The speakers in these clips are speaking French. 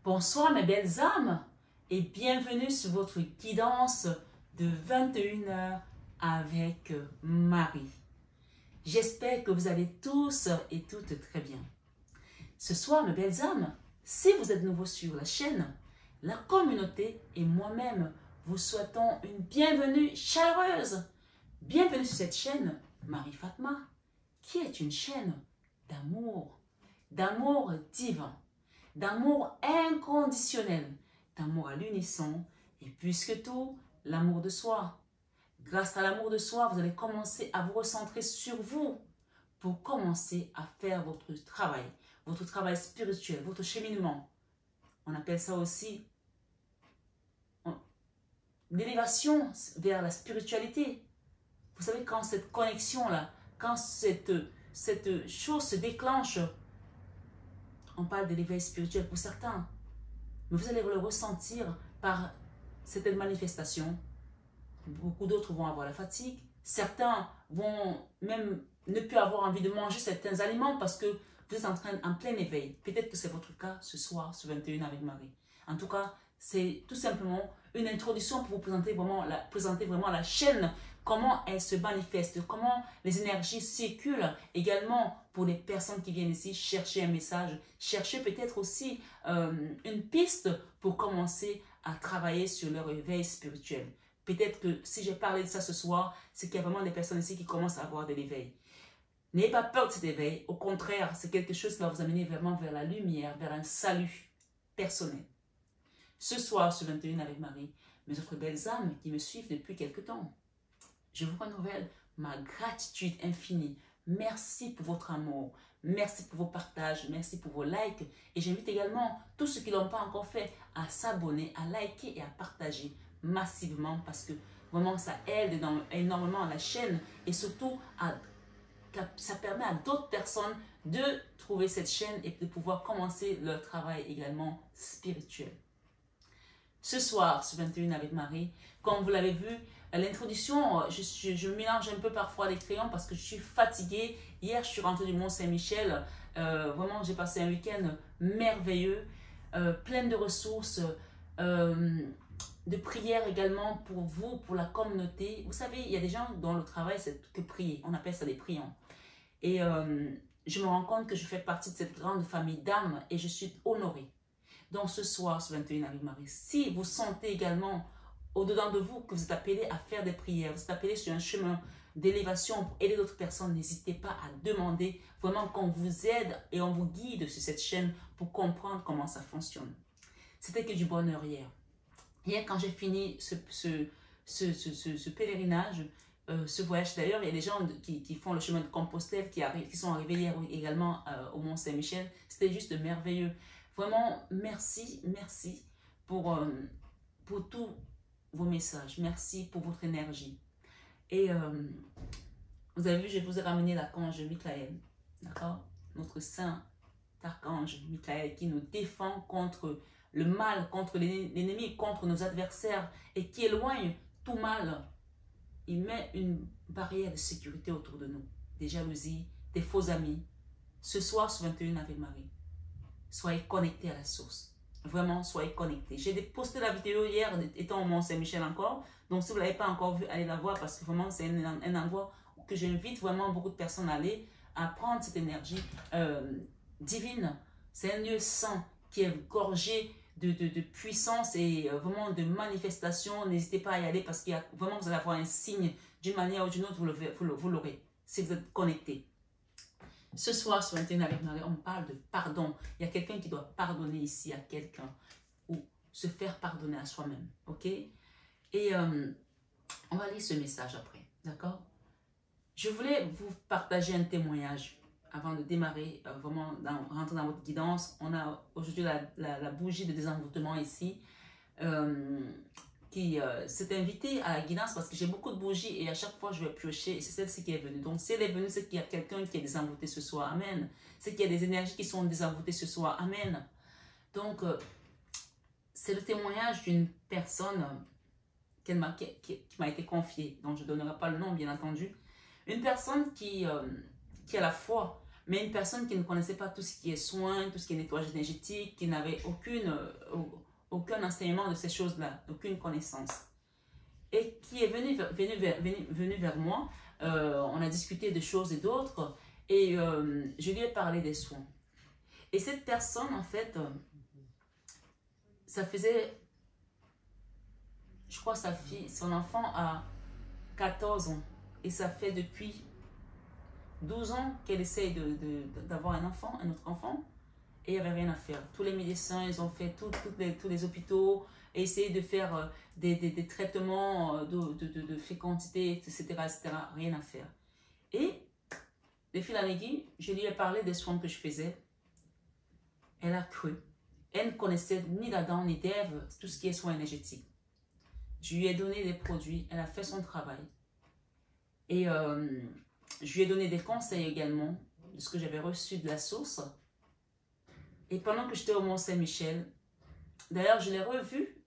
Bonsoir mes belles âmes et bienvenue sur votre guidance de 21h avec Marie. J'espère que vous allez tous et toutes très bien. Ce soir mes belles âmes, si vous êtes nouveau sur la chaîne, la communauté et moi-même vous souhaitons une bienvenue chaleureuse. Bienvenue sur cette chaîne Marie Fatma, qui est une chaîne d'amour divin, d'amour inconditionnel, d'amour à l'unisson et plus que tout, l'amour de soi. Grâce à l'amour de soi, vous allez commencer à vous recentrer sur vous pour commencer à faire votre travail spirituel, votre cheminement. On appelle ça aussi l'élévation vers la spiritualité. Vous savez, quand cette connexion-là, quand cette chose se déclenche, on parle de l'éveil spirituel pour certains, mais vous allez le ressentir par certaines manifestations. Beaucoup d'autres vont avoir la fatigue. Certains vont même ne plus avoir envie de manger certains aliments parce que vous êtes en plein éveil. Peut-être que c'est votre cas ce soir, ce 21 avec Marie. En tout cas, c'est tout simplement une introduction pour vous présenter vraiment la chaîne, comment elle se manifeste, comment les énergies circulent également pour les personnes qui viennent ici chercher un message, chercher peut-être aussi une piste pour commencer à travailler sur leur éveil spirituel. Peut-être que si j'ai parlé de ça ce soir, c'est qu'il y a vraiment des personnes ici qui commencent à avoir de l'éveil. N'ayez pas peur de cet éveil, au contraire, c'est quelque chose qui va vous amener vraiment vers la lumière, vers un salut personnel. Ce soir, ce 21 avec Marie, mes autres belles âmes qui me suivent depuis quelque temps, je vous renouvelle ma gratitude infinie. Merci pour votre amour, merci pour vos partages, merci pour vos likes. Et j'invite également tous ceux qui ne l'ont pas encore fait à s'abonner, à liker et à partager massivement parce que vraiment ça aide énormément la chaîne et surtout ça permet à d'autres personnes de trouver cette chaîne et de pouvoir commencer leur travail également spirituel. Ce soir, ce 21 avec Marie, comme vous l'avez vu, l'introduction, je mélange un peu parfois les crayons parce que je suis fatiguée. Hier, je suis rentrée du Mont-Saint-Michel. Vraiment, j'ai passé un week-end merveilleux, plein de ressources, de prières également pour vous, pour la communauté. Vous savez, il y a des gens dont le travail, c'est que prier. On appelle ça des prions. Et je me rends compte que je fais partie de cette grande famille d'âmes et je suis honorée. Donc ce soir, ce 21 avec Marie, si vous sentez également au-dedans de vous que vous êtes appelé à faire des prières, vous êtes appelé sur un chemin d'élévation pour aider d'autres personnes, n'hésitez pas à demander vraiment qu'on vous aide et on vous guide sur cette chaîne pour comprendre comment ça fonctionne. C'était que du bonheur hier. Hier, quand j'ai fini ce pèlerinage, ce voyage, d'ailleurs, il y a des gens qui font le chemin de Compostelle qui sont arrivés hier également au Mont-Saint-Michel. C'était juste merveilleux. Vraiment, merci pour tous vos messages. Merci pour votre énergie. Et vous avez vu, je vous ai ramené l'archange Michael, d'accord? Notre saint archange Michael qui nous défend contre le mal, contre l'ennemi, contre nos adversaires et qui éloigne tout mal. Il met une barrière de sécurité autour de nous, des jalousies, des faux amis. Ce soir, ce 21 avec Marie, soyez connectés à la source. Vraiment, soyez connectés. J'ai posté la vidéo hier, étant au Mont-Saint-Michel encore. Donc, si vous ne l'avez pas encore vu, allez la voir parce que vraiment, c'est un endroit que j'invite vraiment beaucoup de personnes à aller, à prendre cette énergie divine. C'est un lieu saint qui est gorgé de puissance et vraiment de manifestation. N'hésitez pas à y aller parce qu'il y a vraiment, vous allez avoir un signe d'une manière ou d'une autre, vous l'aurez si vous êtes connecté. Ce soir, sur 21 avec Marie, on parle de pardon. Il y a quelqu'un qui doit pardonner ici à quelqu'un ou se faire pardonner à soi-même. Ok? Et on va lire ce message après. D'accord? Je voulais vous partager un témoignage avant de démarrer, vraiment rentrer dans votre guidance. On a aujourd'hui la bougie de désenvoûtement ici qui s'est invitée à la guidance parce que j'ai beaucoup de bougies et à chaque fois je vais piocher et c'est celle-ci qui est venue. Donc si elle est venue, c'est qu'il y a quelqu'un qui est désenvoûté ce soir. Amen. C'est qu'il y a des énergies qui sont désenvoûtées ce soir. Amen. Donc c'est le témoignage d'une personne qui m'a été confiée. Donc je ne donnerai pas le nom bien entendu. Une personne qui à la fois mais une personne qui ne connaissait pas tout ce qui est soins, tout ce qui est nettoyage énergétique, qui n'avait aucun enseignement de ces choses-là, aucune connaissance. Et qui est venu vers moi. On a discuté de choses et d'autres, et je lui ai parlé des soins. Et cette personne, en fait, ça faisait, je crois, son enfant a 14 ans, et ça fait depuis 12 ans qu'elle essaye d'avoir un enfant, un autre enfant, et il n'y avait rien à faire. Tous les médecins, ils ont fait tous les hôpitaux, et essayé de faire des traitements de fécondité, etc., etc., rien à faire. Et, de fil en aiguille, je lui ai parlé des soins que je faisais. Elle a cru. Elle ne connaissait ni d'Adam ni d'Ève, tout ce qui est soins énergétiques. Je lui ai donné des produits, elle a fait son travail. Et je lui ai donné des conseils également de ce que j'avais reçu de la source. Et pendant que j'étais au Mont-Saint-Michel, d'ailleurs je l'ai revu,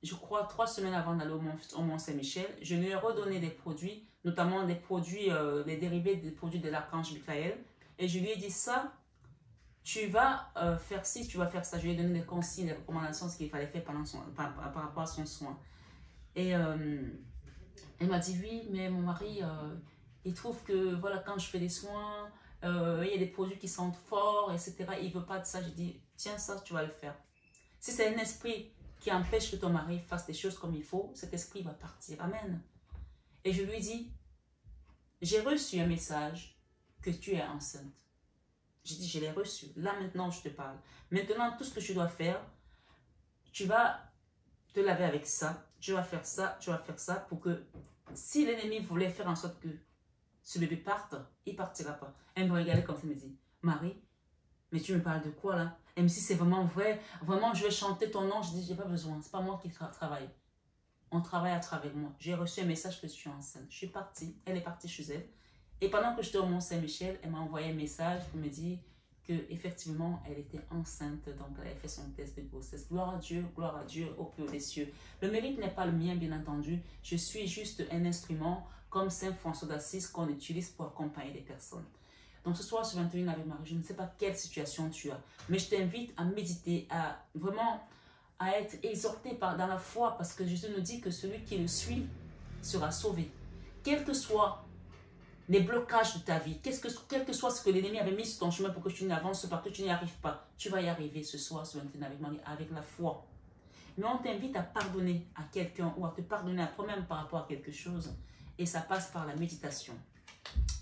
je crois 3 semaines avant d'aller au Mont-Saint-Michel. Je lui ai redonné des produits, notamment des produits, les dérivés des produits de l'archange Michael. Et je lui ai dit ça, tu vas faire ci, tu vas faire ça. Je lui ai donné des consignes, des recommandations, ce qu'il fallait faire par rapport à son soin. Et elle m'a dit oui, mais mon mari, il trouve que voilà, quand je fais des soins, il y a des produits qui sentent fort, etc. Il ne veut pas de ça. J'ai dit, tiens, ça, tu vas le faire. Si c'est un esprit qui empêche que ton mari fasse des choses comme il faut, cet esprit va partir. Amen. Et je lui ai dit, j'ai reçu un message que tu es enceinte. J'ai dit, je l'ai reçu. Là, maintenant, je te parle. Maintenant, tout ce que tu dois faire, tu vas te laver avec ça. Tu vas faire ça, tu vas faire ça pour que si l'ennemi voulait faire en sorte que ce bébé parte, il ne partira pas. Elle me regardait comme ça, elle me dit, Marie, mais tu me parles de quoi là? Elle me dit, c'est vraiment vrai, vraiment je vais chanter ton nom. Je dis, j'ai pas besoin, c'est pas moi qui travaille. On travaille à travers moi. J'ai reçu un message que je suis enceinte. Je suis partie, elle est partie chez elle. Et pendant que j'étais au Mont-Saint-Michel, elle m'a envoyé un message pour me dire qu'effectivement, elle était enceinte, donc elle avait fait son test de grossesse. Gloire à Dieu, au plus haut des cieux. Le mérite n'est pas le mien, bien entendu. Je suis juste un instrument, comme Saint François d'Assise, qu'on utilise pour accompagner les personnes. Donc ce soir, sur 21 avec Marie, je ne sais pas quelle situation tu as, mais je t'invite à méditer, à vraiment à être exhorté dans la foi, parce que Jésus nous dit que celui qui le suit sera sauvé. Quel que soit les blocages de ta vie, quel que soit ce que l'ennemi avait mis sur ton chemin pour que tu n'avances pas, que tu n'y arrives pas, tu vas y arriver ce soir sur 21 avec Marie, avec la foi. Mais on t'invite à pardonner à quelqu'un ou à te pardonner à toi-même par rapport à quelque chose, et ça passe par la méditation.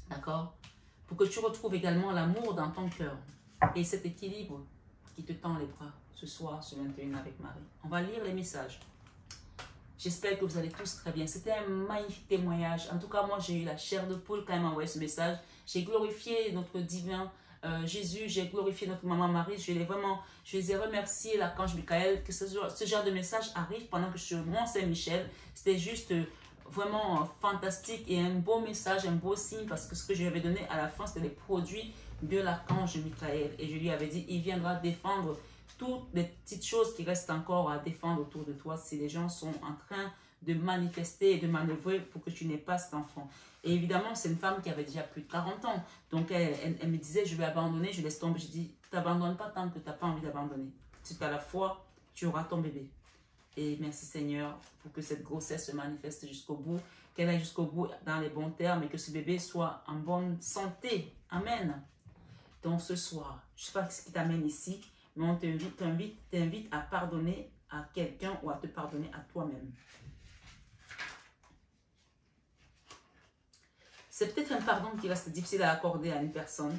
D'accord? Pour que tu retrouves également l'amour dans ton cœur et cet équilibre qui te tend les bras ce soir sur 21 avec Marie. On va lire les messages. J'espère que vous allez tous très bien. C'était un magnifique témoignage. En tout cas, moi, j'ai eu la chair de poule quand elle m'a envoyé ce message. J'ai glorifié notre divin Jésus, j'ai glorifié notre maman Marie. Je les ai remerciés, l'archange Michael, que ce genre de message arrive pendant que je suis au Mont-Saint-Michel. C'était juste vraiment fantastique et un beau message, un beau signe, parce que ce que je lui avais donné à la fin, c'était les produits de l'archange Michael. Et je lui avais dit, il viendra défendre toutes les petites choses qui restent encore à défendre autour de toi si les gens sont en train de manifester et de manœuvrer pour que tu n'aies pas cet enfant. Et évidemment, c'est une femme qui avait déjà plus de 40 ans. Donc, elle me disait, je vais abandonner, je laisse tomber. Je dis, tu n'abandonnes pas tant que tu n'as pas envie d'abandonner. Si tu as la foi, tu auras ton bébé. Et merci Seigneur pour que cette grossesse se manifeste jusqu'au bout, qu'elle aille jusqu'au bout dans les bons termes et que ce bébé soit en bonne santé. Amen. Donc ce soir, je ne sais pas ce qui t'amène ici, mais on t'invite à pardonner à quelqu'un ou à te pardonner à toi-même. C'est peut-être un pardon qui reste difficile à accorder à une personne.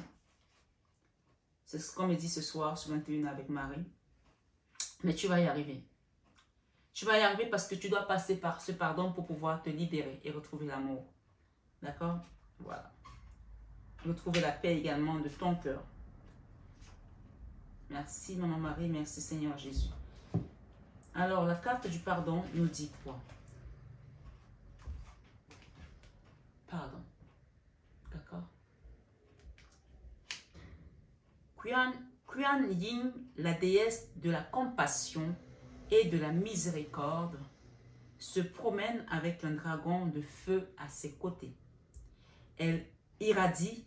C'est ce qu'on me dit ce soir sur 21 avec Marie. Mais tu vas y arriver. Tu vas y arriver parce que tu dois passer par ce pardon pour pouvoir te libérer et retrouver l'amour. D'accord? Voilà. Retrouver la paix également de ton cœur. Merci Maman Marie, merci Seigneur Jésus. Alors, la carte du pardon nous dit quoi? Pardon. D'accord? Kuan Yin, la déesse de la compassion et de la miséricorde, se promène avec un dragon de feu à ses côtés. elle irradie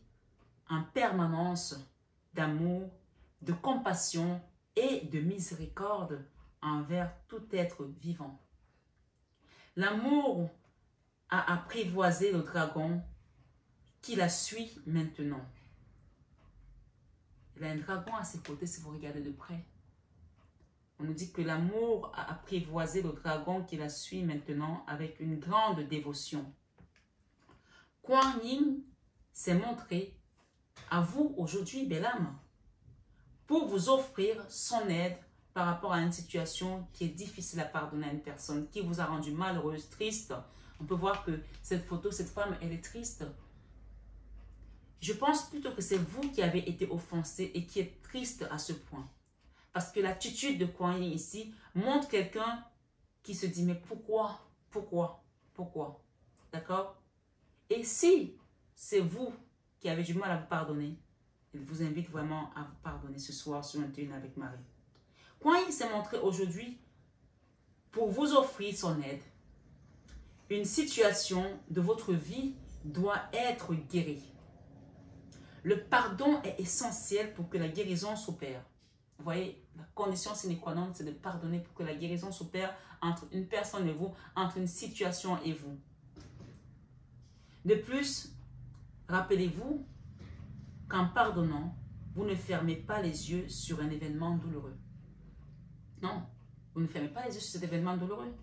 en permanence d'amour, de compassion et de miséricorde envers tout être vivant. L'amour a apprivoisé le dragon qui la suit maintenant. Il a un dragon à ses côtés si vous regardez de près. On nous dit que l'amour a apprivoisé le dragon qui la suit maintenant avec une grande dévotion. Kuan Yin s'est montré à vous aujourd'hui, belle âme, pour vous offrir son aide par rapport à une situation qui est difficile à pardonner à une personne, qui vous a rendu malheureuse, triste. On peut voir que cette photo, cette femme, elle est triste. Je pense plutôt que c'est vous qui avez été offensé et qui êtes triste à ce point. Parce que l'attitude de Kuan Yin ici montre quelqu'un qui se dit, mais pourquoi? D'accord? Et si c'est vous qui avez du mal à vous pardonner, il vous invite vraiment à vous pardonner ce soir sur 21 avec Marie. Kuan Yin s'est montré aujourd'hui pour vous offrir son aide. Une situation de votre vie doit être guérie. Le pardon est essentiel pour que la guérison s'opère. Vous voyez, la condition sine qua non, c'est de pardonner pour que la guérison s'opère entre une personne et vous, entre une situation et vous. De plus, rappelez-vous qu'en pardonnant, vous ne fermez pas les yeux sur un événement douloureux. Non, vous ne fermez pas les yeux sur cet événement douloureux.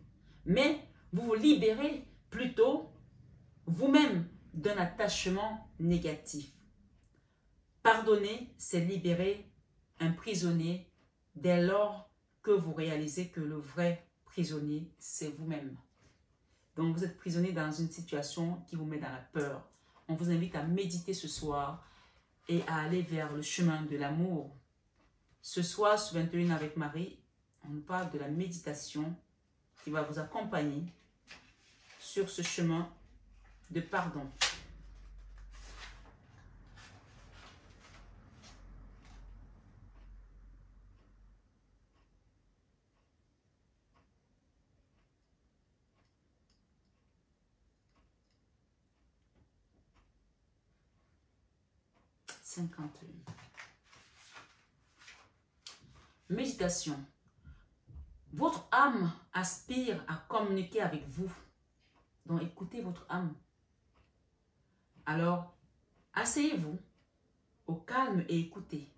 Mais vous vous libérez plutôt vous-même d'un attachement négatif. Pardonner, c'est libérer un prisonnier dès lors que vous réalisez que le vrai prisonnier, c'est vous-même. Donc, vous êtes prisonnier dans une situation qui vous met dans la peur. On vous invite à méditer ce soir et à aller vers le chemin de l'amour. Ce soir, sur 21 avec Marie, on nous parle de la méditation qui va vous accompagner sur ce chemin de pardon. Méditation. Votre âme aspire à communiquer avec vous. Donc écoutez votre âme. Alors, asseyez-vous au calme et écoutez.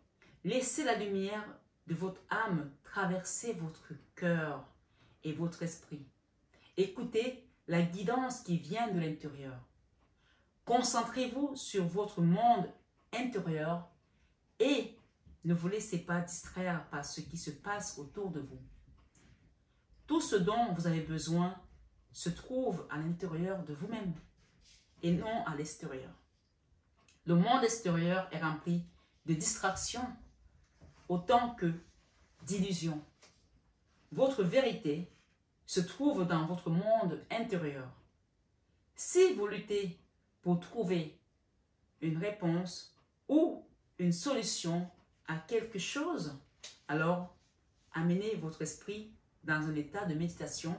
Laissez la lumière de votre âme traverser votre cœur et votre esprit. Écoutez la guidance qui vient de l'intérieur. Concentrez-vous sur votre monde intérieur et ne vous laissez pas distraire par ce qui se passe autour de vous. Tout ce dont vous avez besoin se trouve à l'intérieur de vous-même et non à l'extérieur. Le monde extérieur est rempli de distractions autant que d'illusions. Votre vérité se trouve dans votre monde intérieur. Si vous luttez pour trouver une réponse ou une solution à quelque chose, alors amenez votre esprit dans un état de méditation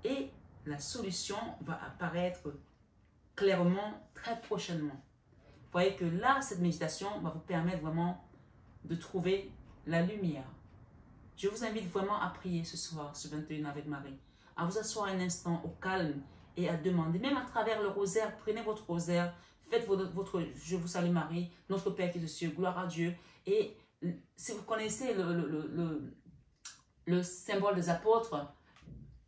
et la solution va apparaître clairement très prochainement. Vous voyez que là, cette méditation va vous permettre vraiment de trouver la lumière. Je vous invite vraiment à prier ce soir, ce 21 avec Marie, à vous asseoir un instant au calme et à demander, même à travers le rosaire, prenez votre rosaire, faites votre Je vous salue Marie, notre Père qui est aux cieux, gloire à Dieu. Et si vous connaissez le symbole des apôtres,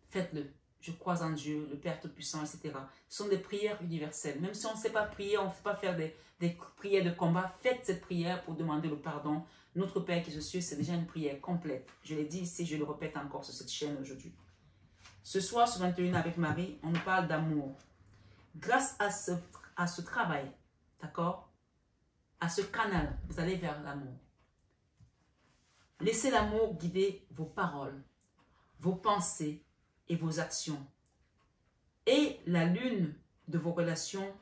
faites-le. Je crois en Dieu, le Père Tout-Puissant, etc. Ce sont des prières universelles. Même si on ne sait pas prier, on ne sait pas faire des prières de combat, faites cette prière pour demander le pardon. Notre Père qui est aux cieux, c'est déjà une prière complète. Je l'ai dit ici, je le répète encore sur cette chaîne aujourd'hui. Ce soir, sur 21 avec Marie, on nous parle d'amour. Grâce à ce travail, d'accord, à ce canal, vous allez vers l'amour. Laissez l'amour guider vos paroles, vos pensées et vos actions. Et l'une de vos relations,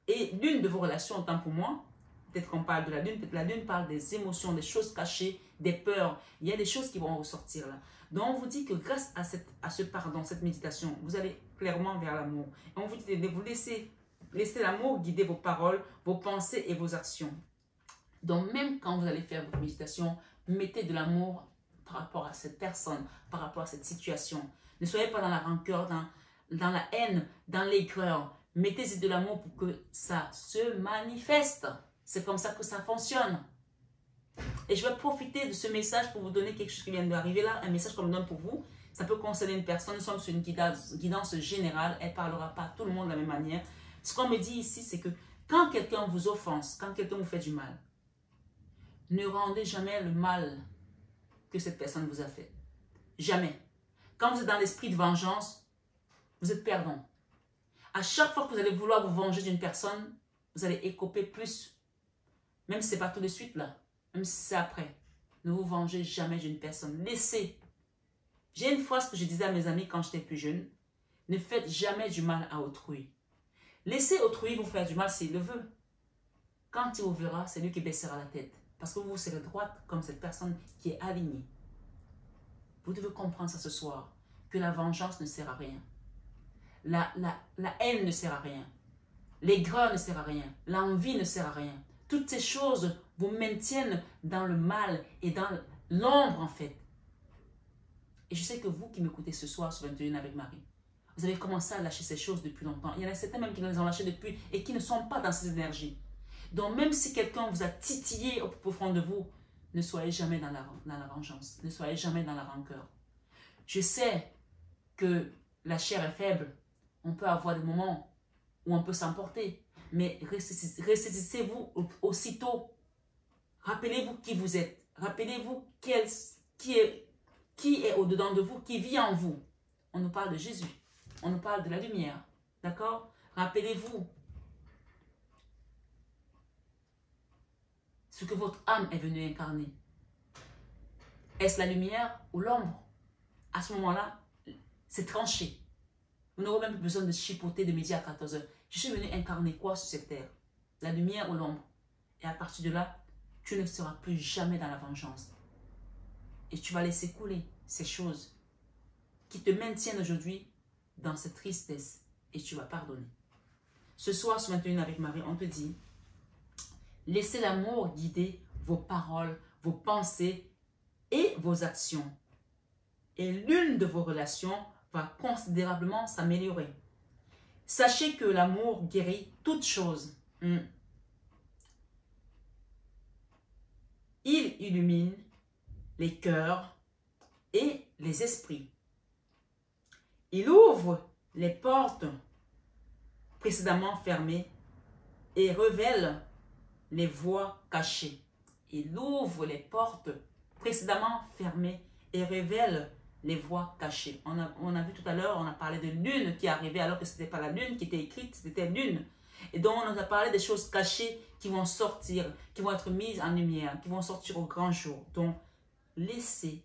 autant pour moi, peut-être qu'on parle de la lune, peut-être la lune parle des émotions, des choses cachées, des peurs. Il y a des choses qui vont ressortir là. Donc on vous dit que grâce à ce pardon, cette méditation, vous allez clairement vers l'amour. Et on vous dit de vous laisser Laissez l'amour guider vos paroles, vos pensées et vos actions. Donc, même quand vous allez faire votre méditation, mettez de l'amour par rapport à cette personne, par rapport à cette situation. Ne soyez pas dans la rancœur, dans la haine, dans l'aigreur. Mettez-y de l'amour pour que ça se manifeste. C'est comme ça que ça fonctionne. Et je vais profiter de ce message pour vous donner quelque chose qui vient d'arriver là, un message qu'on me donne pour vous. Ça peut concerner une personne, nous sommes sur une guidance générale, elle ne parlera pas à tout le monde de la même manière. Ce qu'on me dit ici, c'est que quand quelqu'un vous offense, quand quelqu'un vous fait du mal, ne rendez jamais le mal que cette personne vous a fait. Jamais. Quand vous êtes dans l'esprit de vengeance, vous êtes perdant. À chaque fois que vous allez vouloir vous venger d'une personne, vous allez écoper plus. Même si ce n'est pas tout de suite là, même si c'est après. Ne vous vengez jamais d'une personne. Laissez. J'ai une phrase que je disais à mes amis quand j'étais plus jeune. Ne faites jamais du mal à autrui. Laissez autrui vous faire du mal s'il le veut. Quand il vous verra, c'est lui qui baissera la tête. Parce que vous serez droite comme cette personne qui est alignée. Vous devez comprendre ça ce soir. Que la vengeance ne sert à rien. La haine ne sert à rien. L'aigreur ne sert à rien. L'envie ne sert à rien. Toutes ces choses vous maintiennent dans le mal et dans l'ombre en fait. Et je sais que vous qui m'écoutez ce soir sur 21 avec Marie, vous avez commencé à lâcher ces choses depuis longtemps. Il y en a certains même qui les ont lâchées depuis et qui ne sont pas dans ces énergies. Donc même si quelqu'un vous a titillé au profond de vous, ne soyez jamais dans la vengeance. Ne soyez jamais dans la rancœur. Je sais que la chair est faible. On peut avoir des moments où on peut s'emporter. Mais ressaisissez-vous aussitôt. Rappelez-vous qui vous êtes. Rappelez-vous qui est au-dedans de vous, qui vit en vous. On nous parle de Jésus. On nous parle de la lumière. D'accord? Rappelez-vous ce que votre âme est venue incarner. Est-ce la lumière ou l'ombre? À ce moment-là, c'est tranché. Vous n'aurez même plus besoin de chipoter de midi à 14 h. Je suis venu incarner quoi sur cette terre? La lumière ou l'ombre? Et à partir de là, tu ne seras plus jamais dans la vengeance. Et tu vas laisser couler ces choses qui te maintiennent aujourd'hui dans cette tristesse. Et tu vas pardonner. Ce soir, sur 21 avec Marie, on te dit, laissez l'amour guider vos paroles, vos pensées et vos actions. Et l'une de vos relations va considérablement s'améliorer. Sachez que l'amour guérit toutes choses. Il illumine les cœurs et les esprits. Il ouvre les portes précédemment fermées et révèle les voies cachées. Il ouvre les portes précédemment fermées et révèle les voies cachées. On a vu tout à l'heure, on a parlé de lune qui arrivait alors que ce n'était pas la lune qui était écrite, c'était lune. Et donc on nous a parlé des choses cachées qui vont sortir, qui vont être mises en lumière, qui vont sortir au grand jour. Donc laissez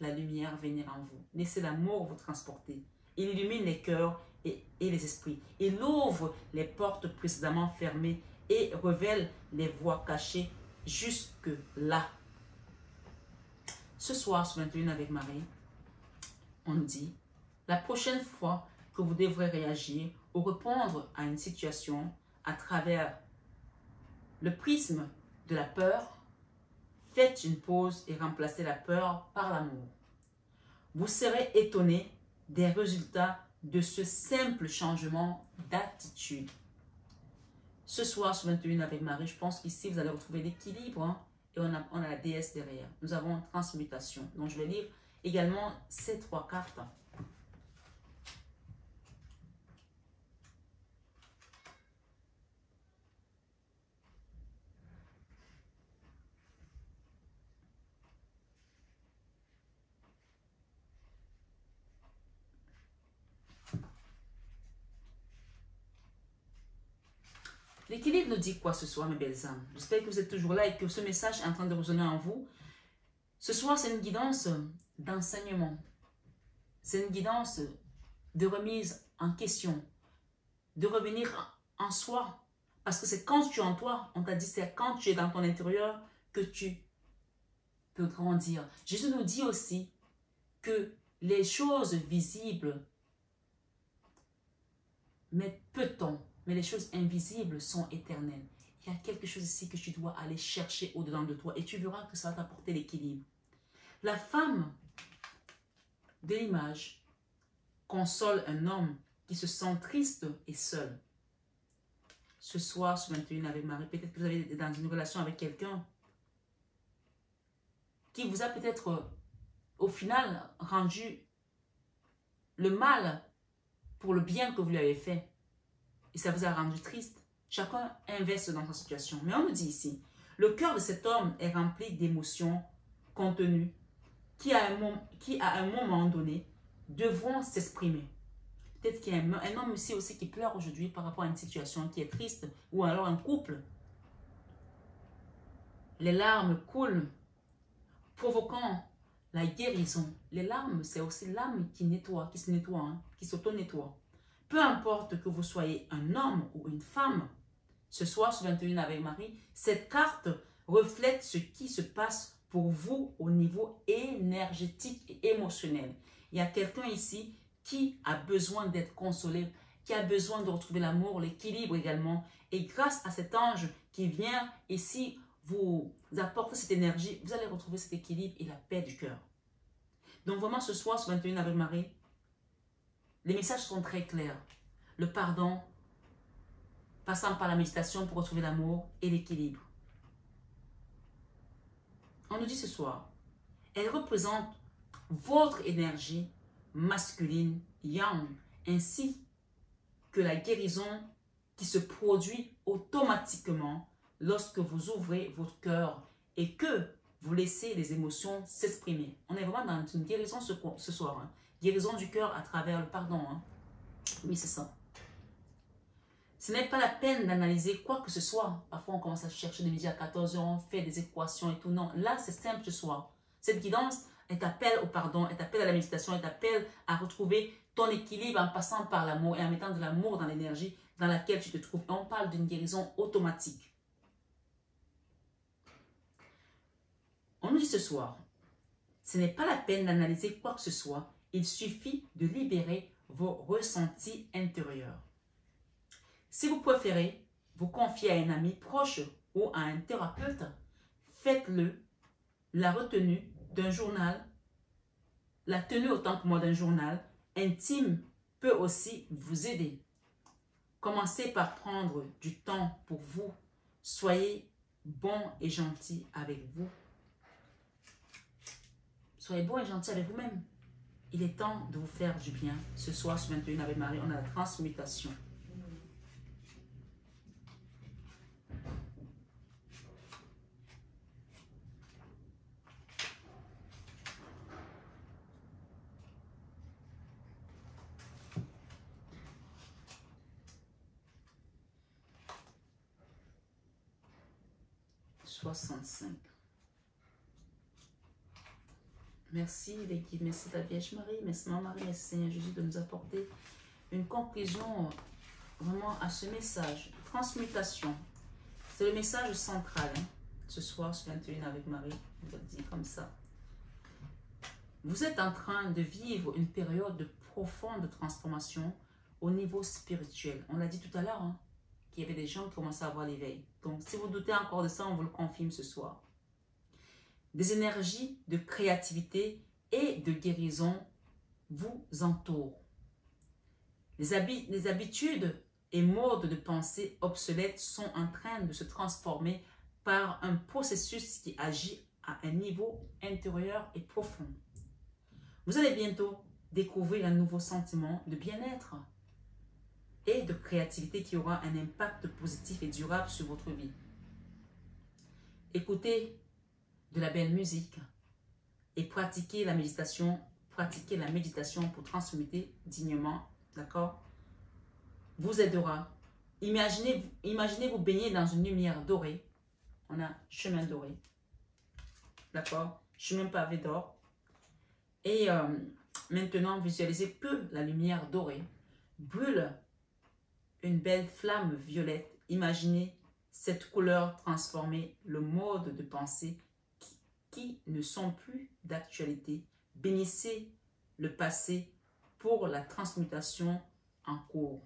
la lumière venir en vous. Laissez l'amour vous transporter. Il illumine les cœurs et les esprits. Il ouvre les portes précédemment fermées et révèle les voies cachées jusque là. Ce soir, sur 21 avec Marie, on nous dit, la prochaine fois que vous devrez réagir ou répondre à une situation à travers le prisme de la peur, faites une pause et remplacez la peur par l'amour. Vous serez étonné des résultats de ce simple changement d'attitude. Ce soir, sur 21 avec Marie, je pense qu'ici, vous allez retrouver l'équilibre, hein, et on a la déesse derrière. Nous avons une transmutation. Donc, je vais lire également ces 3 cartes. L'équilibre nous dit quoi ce soir, mes belles âmes? J'espère que vous êtes toujours là et que ce message est en train de résonner en vous. Ce soir, c'est une guidance d'enseignement. C'est une guidance de remise en question, de revenir en soi. Parce que c'est quand tu es en toi, on t'a dit, c'est quand tu es dans ton intérieur que tu peux grandir. Jésus nous dit aussi que les choses visibles mettent peu de temps Mais les choses invisibles sont éternelles. Il y a quelque chose ici que tu dois aller chercher au-dedans de toi et tu verras que ça va t'apporter l'équilibre. La femme de l'image console un homme qui se sent triste et seul. Ce soir, ce 21 avec Marie, peut-être que vous avez dans une relation avec quelqu'un qui vous a peut-être au final rendu le mal pour le bien que vous lui avez fait. Et ça vous a rendu triste. Chacun investe dans sa situation. Mais on nous dit ici, le cœur de cet homme est rempli d'émotions contenues qui à un moment donné devront s'exprimer. Peut-être qu'il y a un homme ici aussi qui pleure aujourd'hui par rapport à une situation qui est triste, ou alors un couple. Les larmes coulent, provoquant la guérison. Les larmes, c'est aussi l'âme qui nettoie, qui se nettoie, hein, qui s'auto-nettoie. Peu importe que vous soyez un homme ou une femme, ce soir sur 21 avec Marie, cette carte reflète ce qui se passe pour vous au niveau énergétique et émotionnel. Il y a quelqu'un ici qui a besoin d'être consolé, qui a besoin de retrouver l'amour, l'équilibre également. Et grâce à cet ange qui vient ici vous apporter cette énergie, vous allez retrouver cet équilibre et la paix du cœur. Donc vraiment ce soir, ce 21 avec Marie, les messages sont très clairs. Le pardon, passant par la méditation pour retrouver l'amour et l'équilibre. On nous dit ce soir, elle représente votre énergie masculine, yang, ainsi que la guérison qui se produit automatiquement lorsque vous ouvrez votre cœur et que vous laissez les émotions s'exprimer. On est vraiment dans une guérison ce soir. Hein. Guérison du cœur à travers le pardon. Hein. Oui, c'est ça. Ce n'est pas la peine d'analyser quoi que ce soit. Parfois, on commence à chercher des médias à 14 heures, on fait des équations et tout. Non, là, c'est simple ce soir. Cette guidance, elle t'appelle au pardon, elle t'appelle à la méditation, elle t'appelle à retrouver ton équilibre en passant par l'amour et en mettant de l'amour dans l'énergie dans laquelle tu te trouves. On parle d'une guérison automatique. On nous dit ce soir, ce n'est pas la peine d'analyser quoi que ce soit. Il suffit de libérer vos ressentis intérieurs. Si vous préférez vous confier à un ami proche ou à un thérapeute, faites-le. La retenue d'un journal, la tenue autant que moi d'un journal intime peut aussi vous aider. Commencez par prendre du temps pour vous. Soyez bon et gentil avec vous. Soyez bon et gentil avec vous-même. Il est temps de vous faire du bien. Ce soir, ce 21 avec Marie, on a la transmutation. Merci les guides, merci la Vierge Marie, merci Maman Marie, merci Seigneur Jésus de nous apporter une conclusion vraiment à ce message. Transmutation, c'est le message central. Hein. Ce soir, ce 21 avec Marie, on va le dire comme ça. Vous êtes en train de vivre une période de profonde transformation au niveau spirituel. On l'a dit tout à l'heure, hein, qu'il y avait des gens qui commençaient à avoir l'éveil. Donc, si vous doutez encore de ça, on vous le confirme ce soir. Des énergies de créativité et de guérison vous entourent. Les habitudes et modes de pensée obsolètes sont en train de se transformer par un processus qui agit à un niveau intérieur et profond. Vous allez bientôt découvrir un nouveau sentiment de bien-être et de créativité qui aura un impact positif et durable sur votre vie. Écoutez de la belle musique et pratiquez la méditation pour transmuter dignement, d'accord? Vous aidera. Imaginez vous baigner dans une lumière dorée. On a chemin doré, d'accord? Chemin pavé d'or. Et maintenant, visualisez que la lumière dorée brûle une belle flamme violette. Imaginez cette couleur transformer le mode de pensée qui ne sont plus d'actualité. Bénissez le passé pour la transmutation en cours.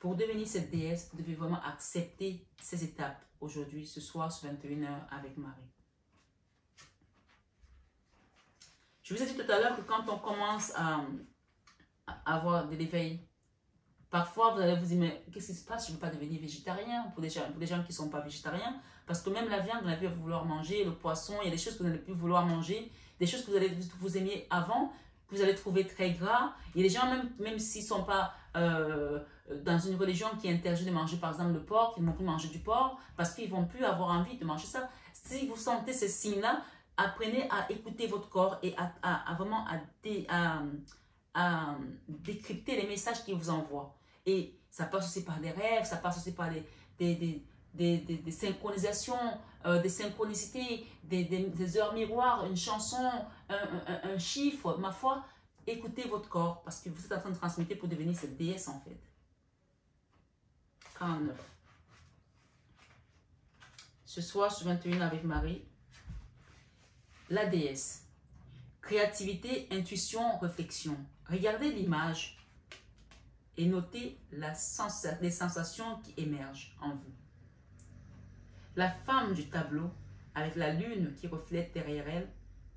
Pour devenir cette déesse, vous devez vraiment accepter ces étapes aujourd'hui, ce soir, sur 21h avec Marie. Je vous ai dit tout à l'heure que quand on commence à avoir de l'éveil, parfois vous allez vous dire, mais qu'est-ce qui se passe? Je ne veux pas devenir végétarien pour des gens qui ne sont pas végétariens. Parce que même la viande, vous n'allez plus vouloir manger, le poisson, il y a des choses que vous n'allez plus vouloir manger, des choses que vous aimiez avant, que vous allez trouver très gras. Il y a des gens, même s'ils ne sont pas dans une religion qui interdit de manger par exemple le porc, ils ne vont plus manger du porc parce qu'ils ne vont plus avoir envie de manger ça. Si vous sentez ces signes-là, apprenez à écouter votre corps et vraiment à décrypter les messages qu'il vous envoie. Et ça passe aussi par des rêves, ça passe aussi par des synchronisations, des synchronicités, des heures miroirs, une chanson, un chiffre. Ma foi, écoutez votre corps parce que vous êtes en train de transmettre pour devenir cette déesse en fait. 49. Ce soir, sur 21 avec Marie, la déesse. Créativité, intuition, réflexion. Regardez l'image et notez les sensations qui émergent en vous. La femme du tableau, avec la lune qui reflète derrière elle,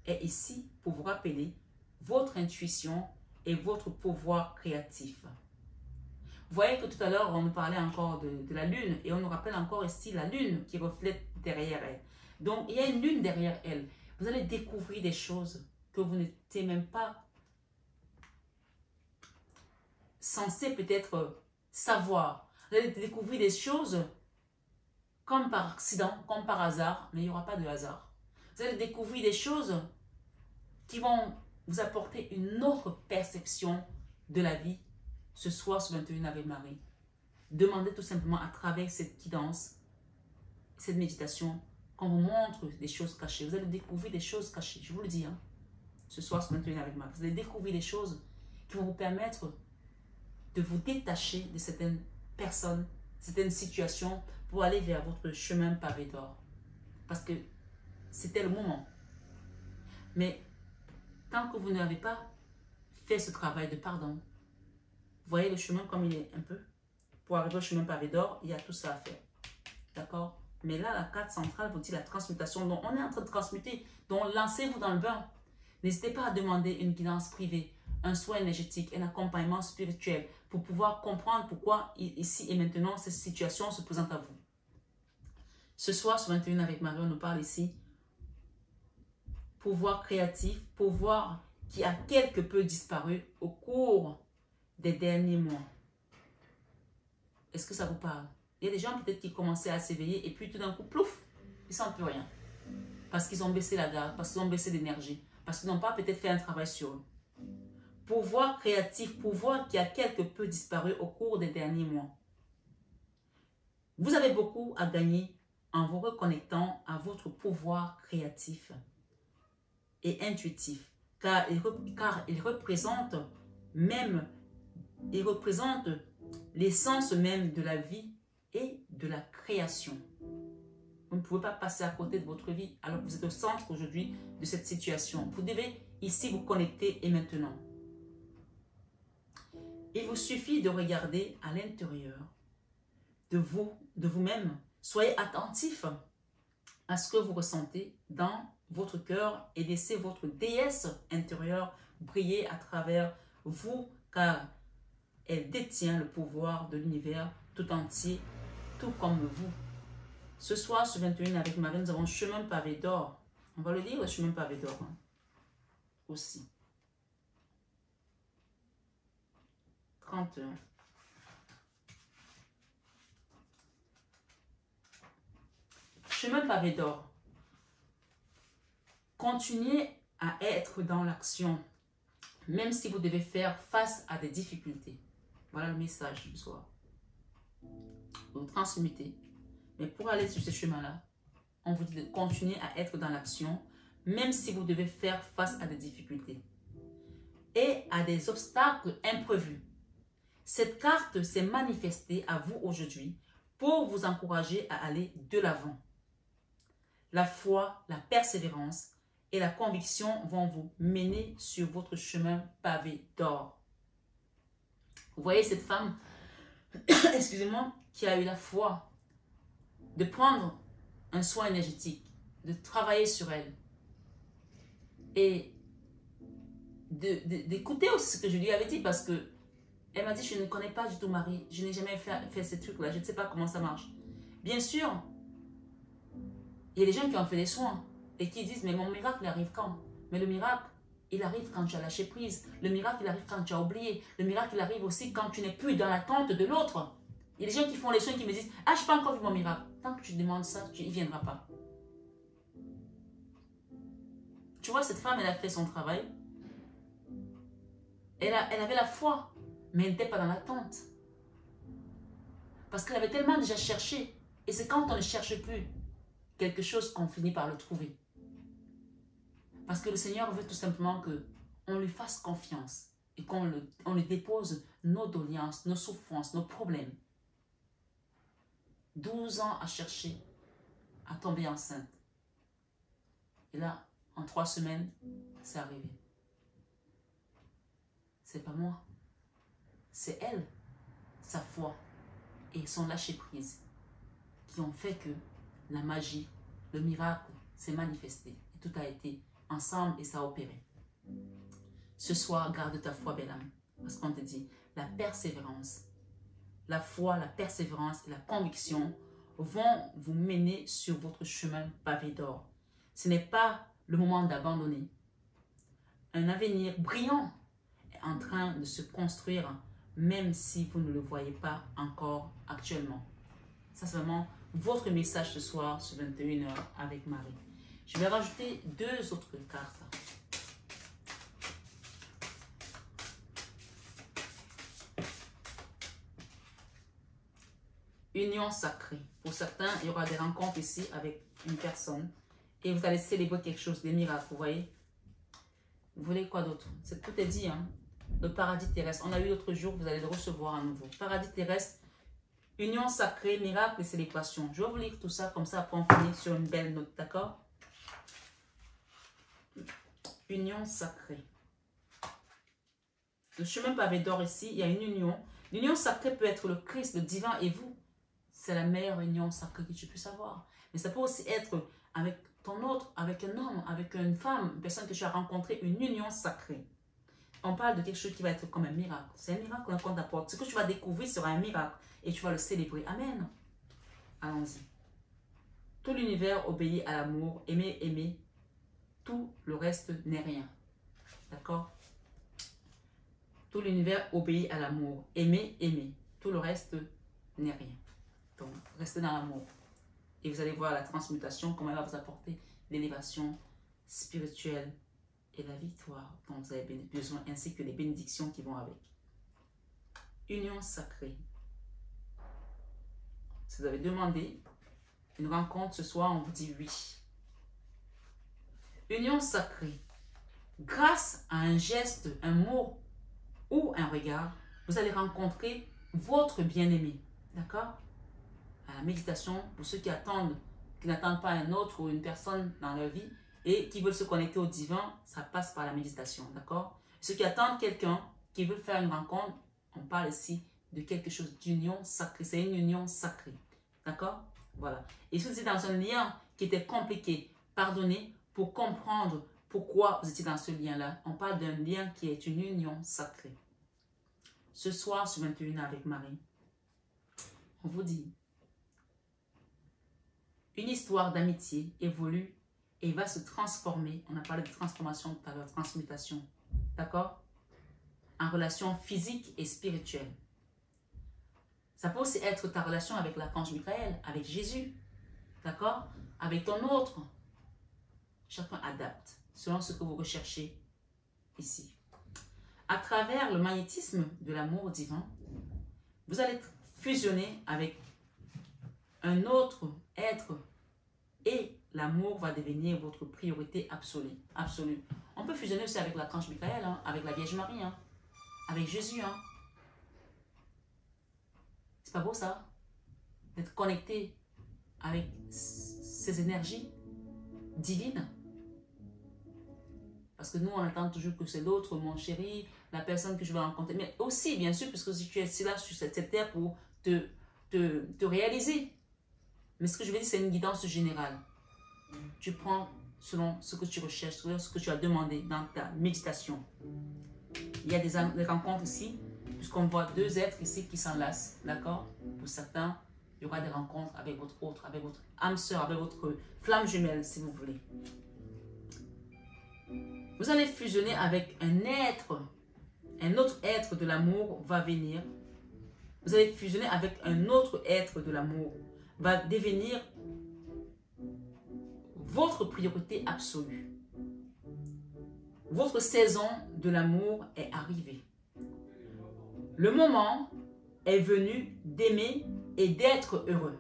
est ici pour vous rappeler votre intuition et votre pouvoir créatif. Vous voyez que tout à l'heure, on nous parlait encore de la lune et on nous rappelle encore ici la lune qui reflète derrière elle. Donc, il y a une lune derrière elle. Vous allez découvrir des choses que vous n'étiez même pas censé peut-être savoir. Vous allez découvrir des choses comme par accident, comme par hasard, mais il n'y aura pas de hasard. Vous allez découvrir des choses qui vont vous apporter une autre perception de la vie ce soir sur 21 avec Marie. Demandez tout simplement à travers cette guidance, cette méditation, qu'on vous montre des choses cachées. Vous allez découvrir des choses cachées, je vous le dis. Hein. Ce soir sur 21 avec Marie, vous allez découvrir des choses qui vont vous permettre de vous détacher de certaines personnes, certaines situations pour aller vers votre chemin pavé d'or. Parce que c'était le moment. Mais tant que vous n'avez pas fait ce travail de pardon, vous voyez le chemin comme il est un peu. Pour arriver au chemin pavé d'or, il y a tout ça à faire. D'accord? Mais là, la carte centrale vous dit la transmutation. Donc, on est en train de transmuter. Donc, lancez-vous dans le bain. N'hésitez pas à demander une guidance privée, un soin énergétique, un accompagnement spirituel pour pouvoir comprendre pourquoi ici et maintenant cette situation se présente à vous. Ce soir, sur 21 avec Marie, on nous parle ici pouvoir créatif, pouvoir qui a quelque peu disparu au cours des derniers mois. Est-ce que ça vous parle? Il y a des gens peut-être qui commençaient à s'éveiller et puis tout d'un coup, plouf, ils ne sentent plus rien. Parce qu'ils ont baissé la garde, parce qu'ils ont baissé l'énergie, parce qu'ils n'ont pas peut-être fait un travail sur eux. Pouvoir créatif, pouvoir qui a quelque peu disparu au cours des derniers mois. Vous avez beaucoup à gagner en vous reconnectant à votre pouvoir créatif et intuitif, car il représente l'essence même de la vie et de la création. Vous ne pouvez pas passer à côté de votre vie alors que vous êtes au centre aujourd'hui de cette situation. Vous devez ici vous connecter et maintenant. Il vous suffit de regarder à l'intérieur de vous-même. Soyez attentif à ce que vous ressentez dans votre cœur et laissez votre déesse intérieure briller à travers vous car elle détient le pouvoir de l'univers tout entier, tout comme vous. Ce soir, sur 21 avec Marie, nous avons le chemin pavé d'or. On va le lire, le chemin pavé d'or hein, aussi. 31. Chemin pavé d'or. Continuez à être dans l'action, même si vous devez faire face à des difficultés. Voilà le message du soir. Vous transmutez. Mais pour aller sur ce chemin-là, on vous dit de continuer à être dans l'action, même si vous devez faire face à des difficultés et à des obstacles imprévus. Cette carte s'est manifestée à vous aujourd'hui pour vous encourager à aller de l'avant. La foi, la persévérance et la conviction vont vous mener sur votre chemin pavé d'or. Vous voyez cette femme excusez-moi, qui a eu la foi de prendre un soin énergétique, de travailler sur elle et d'écouter aussi ce que je lui avais dit parce que elle m'a dit, je ne connais pas du tout Marie, je n'ai jamais fait ces trucs-là, je ne sais pas comment ça marche. Bien sûr, il y a des gens qui ont fait des soins et qui disent, mais mon miracle, il arrive quand? Mais le miracle, il arrive quand tu as lâché prise. Le miracle, il arrive quand tu as oublié. Le miracle, il arrive aussi quand tu n'es plus dans l'attente de l'autre. Il y a des gens qui font les soins qui me disent, ah, je n'ai pas encore vu mon miracle. Tant que tu demandes ça, il ne viendra pas. Tu vois, cette femme, elle a fait son travail. Elle avait la foi, mais elle n'était pas dans l'attente. Parce qu'elle avait tellement déjà cherché. Et c'est quand on ne cherche plus quelque chose qu'on finit par le trouver. Parce que le Seigneur veut tout simplement qu'on lui fasse confiance et qu'on lui dépose nos doléances, nos souffrances, nos problèmes. 12 ans à chercher à tomber enceinte. Et là, en 3 semaines, c'est arrivé. C'est pas moi. C'est elle, sa foi et son lâcher-prise qui ont fait que la magie, le miracle s'est manifesté. Et tout a été ensemble et ça a opéré. Ce soir, garde ta foi, belle âme. Parce qu'on te dit, la persévérance, la foi, la persévérance et la conviction vont vous mener sur votre chemin pavé d'or. Ce n'est pas le moment d'abandonner. Un avenir brillant est en train de se construire, même si vous ne le voyez pas encore actuellement. Ça, c'est vraiment votre message ce soir sur 21h avec Marie. Je vais rajouter 2 autres cartes. Union sacrée. Pour certains, il y aura des rencontres ici avec une personne et vous allez célébrer quelque chose, des miracles, vous voyez. Vous voulez quoi d'autre? Tout est dit, hein. Le paradis terrestre. On a eu l'autre jour, vous allez le recevoir à nouveau. Paradis terrestre, union sacrée, miracle et célébration. Je vais vous lire tout ça, comme ça, après on finit sur une belle note, d'accord? Union sacrée. Le chemin pavé d'or ici, il y a une union. L'union sacrée peut être le Christ, le divin et vous. C'est la meilleure union sacrée que tu puisses avoir. Mais ça peut aussi être avec ton autre, avec un homme, avec une femme, une personne que tu as rencontrée, une union sacrée. On parle de quelque chose qui va être comme un miracle. C'est un miracle qu'on t'apporte. Ce que tu vas découvrir sera un miracle et tu vas le célébrer. Amen. Allons-y. Tout l'univers obéit à l'amour. Aimer, aimer. Tout le reste n'est rien. D'accord? Tout l'univers obéit à l'amour. Aimer, aimer. Tout le reste n'est rien. Donc, restez dans l'amour. Et vous allez voir la transmutation, comment elle va vous apporter l'élévation spirituelle et la victoire dont vous avez besoin, ainsi que les bénédictions qui vont avec. Union sacrée. Si vous avez demandé une rencontre ce soir, on vous dit oui. Union sacrée. Grâce à un geste, un mot ou un regard, vous allez rencontrer votre bien-aimé. D'accord? À la méditation, pour ceux qui attendent, qui n'attendent pas un autre ou une personne dans leur vie et qui veulent se connecter au divin, ça passe par la méditation, d'accord? Ceux qui attendent quelqu'un, qui veulent faire une rencontre, on parle ici de quelque chose d'union sacrée. C'est une union sacrée, d'accord? Voilà. Et si vous êtes dans un lien qui était compliqué, pardonnez pour comprendre pourquoi vous étiez dans ce lien-là. On parle d'un lien qui est une union sacrée. Ce soir, sur 21 avec Marie, on vous dit, une histoire d'amitié évolue et va se transformer. On a parlé de transformation tout à l'heure, transmutation. D'accord? En relation physique et spirituelle. Ça peut aussi être ta relation avec l'archange Michael, avec Jésus. D'accord? Avec ton autre. Chacun adapte selon ce que vous recherchez ici. À travers le magnétisme de l'amour divin, vous allez fusionner avec un autre être et l'amour va devenir votre priorité absolue. On peut fusionner aussi avec l'archange Michael, hein, avec la Vierge Marie, hein, avec Jésus. Hein. C'est pas beau ça? D'être connecté avec ces énergies divines. Parce que nous, on attend toujours que c'est l'autre, mon chéri, la personne que je vais rencontrer. Mais aussi, bien sûr, puisque si tu es là sur cette terre pour te réaliser. Mais ce que je veux dire, c'est une guidance générale. Tu prends selon ce que tu recherches, selon ce que tu as demandé dans ta méditation. Il y a des rencontres ici, puisqu'on voit deux êtres ici qui s'enlacent, d'accord? Pour certains, il y aura des rencontres avec votre autre, avec votre âme sœur, avec votre flamme jumelle, si vous voulez. Vous allez fusionner avec un autre être de l'amour va venir. Vous allez fusionner avec un autre être de l'amour, va devenir votre priorité absolue. Votre saison de l'amour est arrivée. Le moment est venu d'aimer et d'être heureux.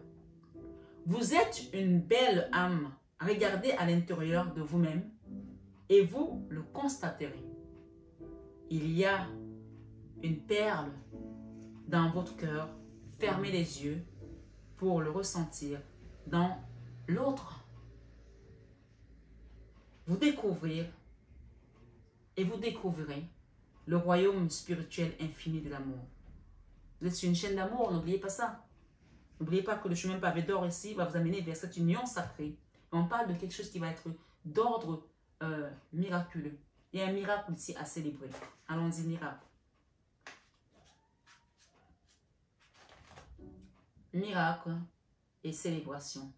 Vous êtes une belle âme. Regardez à l'intérieur de vous-même et vous le constaterez. Il y a une perle dans votre cœur. Fermez les yeux pour le ressentir dans l'autre. Vous découvrirez et vous découvrirez le royaume spirituel infini de l'amour. Vous êtes sur une chaîne d'amour, n'oubliez pas ça. N'oubliez pas que le chemin pavé d'or ici va vous amener vers cette union sacrée. Et on parle de quelque chose qui va être d'ordre miraculeux. Il y a un miracle ici à célébrer. Allons-y, miracle. Miracle et célébration.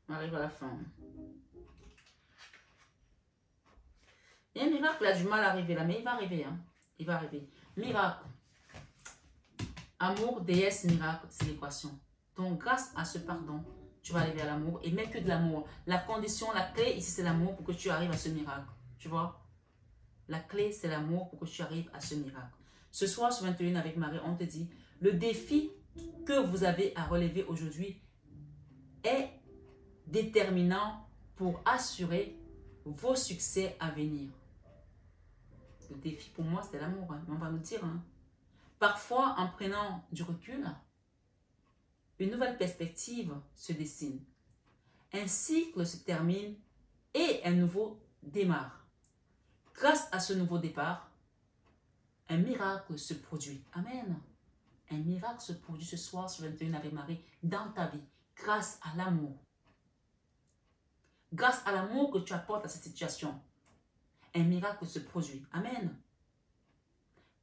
On arrive à la fin. Il y a un miracle, il a du mal à arriver là, mais il va arriver. Hein. Il va arriver. Miracle. Amour, déesse, miracle, célébration. Donc, grâce à ce pardon, tu vas arriver à l'amour. Et même que de l'amour. La condition, la clé ici, c'est l'amour pour que tu arrives à ce miracle. Tu vois? La clé, c'est l'amour pour que tu arrives à ce miracle. Ce soir, sur 21 avec Marie, on te dit, le défi que vous avez à relever aujourd'hui est déterminant pour assurer vos succès à venir. Le défi pour moi, c'est l'amour. Hein. On va nous dire. Hein. Parfois, en prenant du recul, une nouvelle perspective se dessine. Un cycle se termine et un nouveau démarre. Grâce à ce nouveau départ, un miracle se produit. Amen. Un miracle se produit ce soir sur 21 avec Marie dans ta vie. Grâce à l'amour. Grâce à l'amour que tu apportes à cette situation. Un miracle se produit. Amen.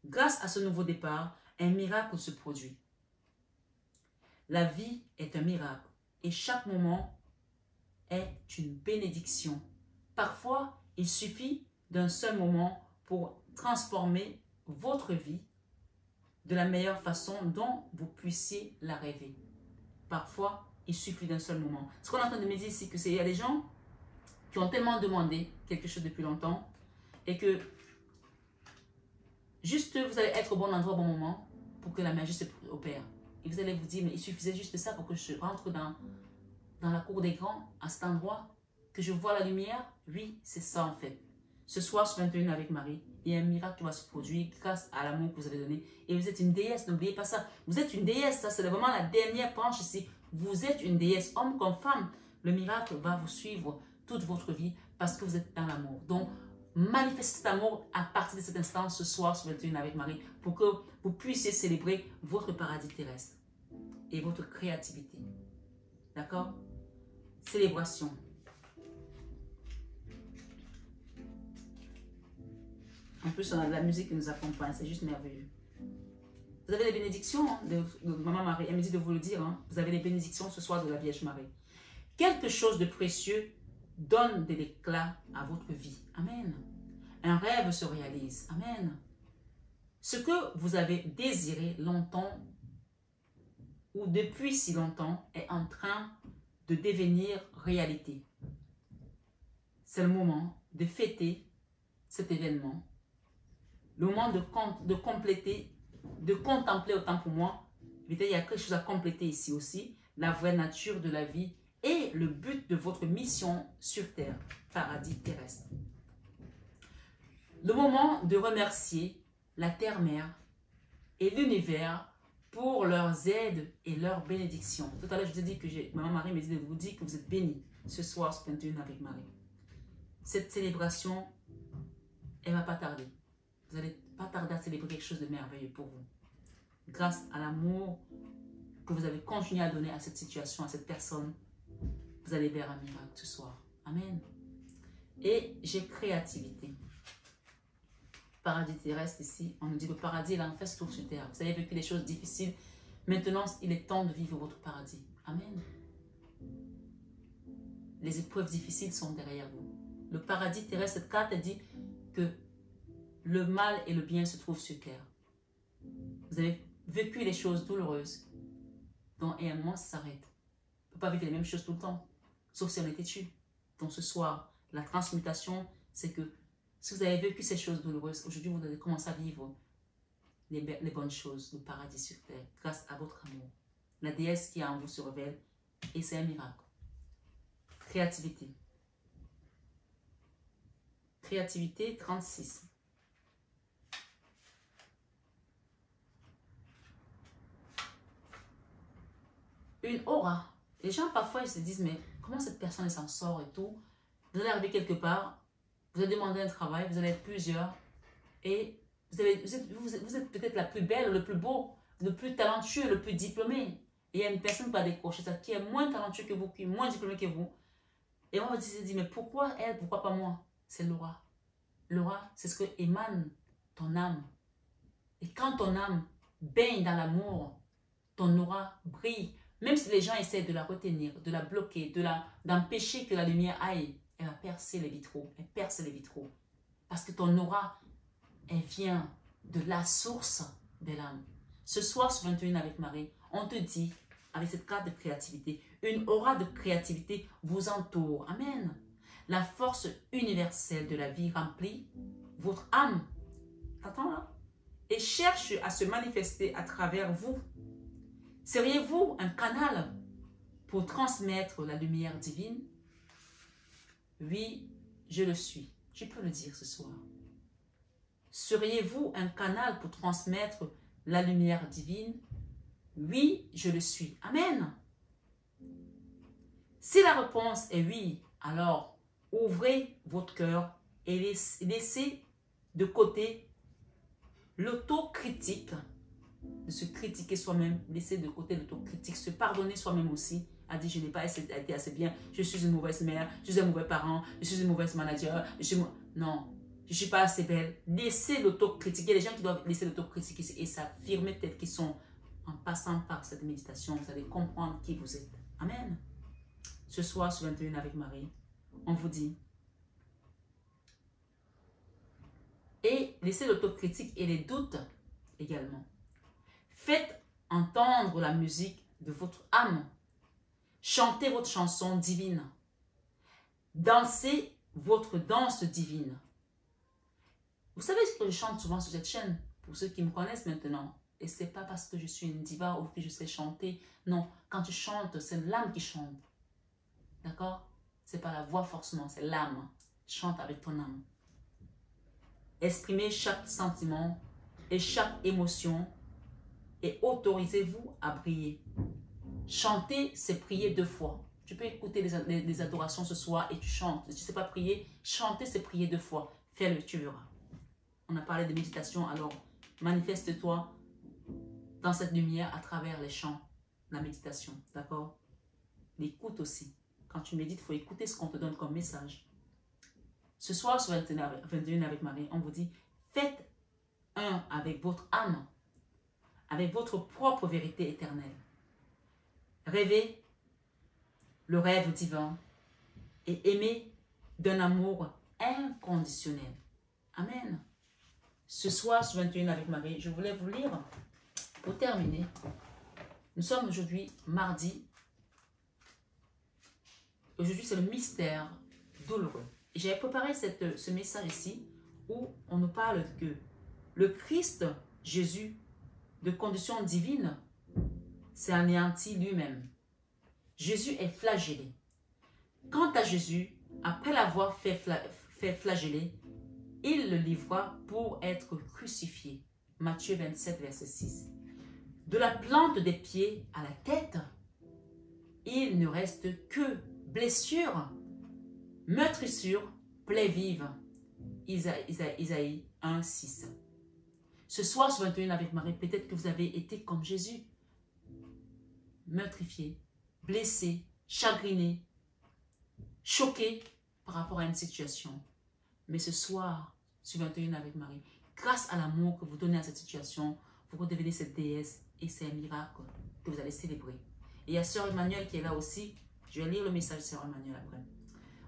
Grâce à ce nouveau départ, un miracle se produit. La vie est un miracle et chaque moment est une bénédiction. Parfois, il suffit d'un seul moment pour transformer votre vie de la meilleure façon dont vous puissiez la rêver. Parfois, il suffit d'un seul moment. Ce qu'on est en train de me dire ici, c'est qu'il y a des gens qui ont tellement demandé quelque chose depuis longtemps et que juste vous allez être au bon endroit au bon moment pour que la magie se opère. Et vous allez vous dire, mais il suffisait juste de ça pour que je rentre dans la cour des grands, à cet endroit, que je vois la lumière. Oui, c'est ça en fait. Ce soir, sur 21 avec Marie, il y a un miracle qui va se produire grâce à l'amour que vous avez donné. Et vous êtes une déesse, n'oubliez pas ça. Vous êtes une déesse, ça c'est vraiment la dernière branche ici. Vous êtes une déesse, homme comme femme. Le miracle va vous suivre toute votre vie parce que vous êtes dans l'amour. Donc, manifestez cet amour à partir de cet instant, ce soir, sur 21 avec Marie, pour que vous puissiez célébrer votre paradis terrestre et votre créativité. D'accord? Célébration. En plus, on a de la musique qui nous accompagne, c'est juste merveilleux. Vous avez des bénédictions hein, de Maman Marie, elle me dit de vous le dire. Hein. Vous avez des bénédictions ce soir de la Vierge Marie. Quelque chose de précieux donne de l'éclat à votre vie. Amen. Un rêve se réalise. Amen. Ce que vous avez désiré longtemps ou depuis si longtemps est en train de devenir réalité. C'est le moment de fêter cet événement. Le moment de compléter, de contempler autant pour moi. Il y a quelque chose à compléter ici aussi. La vraie nature de la vie et le but de votre mission sur terre. Paradis terrestre. Le moment de remercier la terre-mère et l'univers pour leurs aides et leurs bénédictions. Tout à l'heure, je vous ai dit que maman Marie me dit de vous dire que vous êtes bénis ce soir sur 21 avec Marie. Cette célébration, elle ne va pas tarder. Vous n'allez pas tarder à célébrer quelque chose de merveilleux pour vous. Grâce à l'amour que vous avez continué à donner à cette situation, à cette personne, vous allez vers un miracle ce soir. Amen. Et j'ai créativité. Paradis terrestre ici, on nous dit le paradis et l'enfer se trouvent sur terre. Vous avez vécu des choses difficiles. Maintenant, il est temps de vivre votre paradis. Amen. Les épreuves difficiles sont derrière vous. Le paradis terrestre, cette carte dit que le mal et le bien se trouvent sur terre. Vous avez vécu les choses douloureuses. Donc, et à un moment, ça s'arrête. On ne peut pas vivre les mêmes choses tout le temps. Sauf si on est têtu. Donc ce soir, la transmutation, c'est que si vous avez vécu ces choses douloureuses, aujourd'hui, vous allez commencer à vivre les bonnes choses, le paradis sur terre, grâce à votre amour. La déesse qui est en vous se révèle et c'est un miracle. Créativité. Créativité 36. Une aura. Les gens, parfois, ils se disent, mais comment cette personne s'en sort et tout. Vous allez arriver quelque part, vous allez demander un travail, vous allez être plusieurs, et vous êtes peut-être la plus belle, le plus beau, le plus talentueux, le plus diplômé. Et il y a une personne qui va décrocher ça, qui est moins talentueux que vous, qui est moins diplômé que vous. Et on va se dire, mais pourquoi elle, pourquoi pas moi? C'est l'aura. L'aura, c'est ce que émane ton âme. Et quand ton âme baigne dans l'amour, ton aura brille. Même si les gens essaient de la retenir, de la bloquer, d'empêcher que la lumière aille, elle va percer les vitraux. Elle perce les vitraux. Parce que ton aura, elle vient de la source de l'âme. Ce soir, sur 21 avec Marie, on te dit, avec cette carte de créativité, une aura de créativité vous entoure. Amen. La force universelle de la vie remplit votre âme. T'entends là? Et cherche à se manifester à travers vous. Seriez-vous un canal pour transmettre la lumière divine? Oui, je le suis. Tu peux le dire ce soir. Seriez-vous un canal pour transmettre la lumière divine? Oui, je le suis. Amen. Si la réponse est oui, alors ouvrez votre cœur et laissez de côté l'autocritique, de se critiquer soi-même, laisser de côté l'autocritique, se pardonner soi-même aussi, a dit je n'ai pas été assez bien, je suis une mauvaise mère, je suis un mauvais parent, je suis une mauvaise manager, non, je ne suis pas assez belle. Laissez l'autocritique. Il y a des gens qui doivent laisser l'autocritique et s'affirmer tel qu'ils sont. En passant par cette méditation, vous allez comprendre qui vous êtes. Amen. Ce soir, sur 21 avec Marie, on vous dit, et laissez l'autocritique et les doutes également. Faites entendre la musique de votre âme. Chantez votre chanson divine. Dansez votre danse divine. Vous savez ce que je chante souvent sur cette chaîne, pour ceux qui me connaissent maintenant. Et ce n'est pas parce que je suis une diva ou que je sais chanter. Non, quand tu chantes, c'est l'âme qui chante. D'accord? Ce n'est pas la voix forcément, c'est l'âme. Chante avec ton âme. Exprimez chaque sentiment et chaque émotion et autorisez-vous à briller. Chanter, c'est prier 2 fois. Tu peux écouter les adorations ce soir et tu chantes. Si tu ne sais pas prier, chanter, c'est prier 2 fois. Fais-le, tu verras. On a parlé de méditation, alors manifeste-toi dans cette lumière à travers les chants, la méditation, d'accord? L'écoute aussi. Quand tu médites, il faut écouter ce qu'on te donne comme message. Ce soir, sur 21 avec Marie, on vous dit, faites un avec votre âme, avec votre propre vérité éternelle. Rêvez le rêve divin et aimez d'un amour inconditionnel. Amen. Ce soir, sur 21 avec Marie, je voulais vous lire, pour terminer, nous sommes aujourd'hui mardi. Aujourd'hui, c'est le mystère douloureux. J'ai préparé ce message ici où on nous parle que le Christ, Jésus, de condition divine, s'est anéanti lui-même. Jésus est flagellé. Quant à Jésus, après l'avoir fait flageller, il le livra pour être crucifié. Matthieu 27, verset 6. De la plante des pieds à la tête, il ne reste que blessures, meurtrissures, plaies vives. Isaïe 1, 6. Ce soir, sur 21 avec Marie, peut-être que vous avez été comme Jésus, meurtrifié, blessé, chagriné, choqué par rapport à une situation. Mais ce soir, sur 21 avec Marie, grâce à l'amour que vous donnez à cette situation, vous redevenez cette déesse et c'est un miracle que vous allez célébrer. Et il y a Sœur Emmanuel qui est là aussi. Je vais lire le message de Sœur Emmanuel après.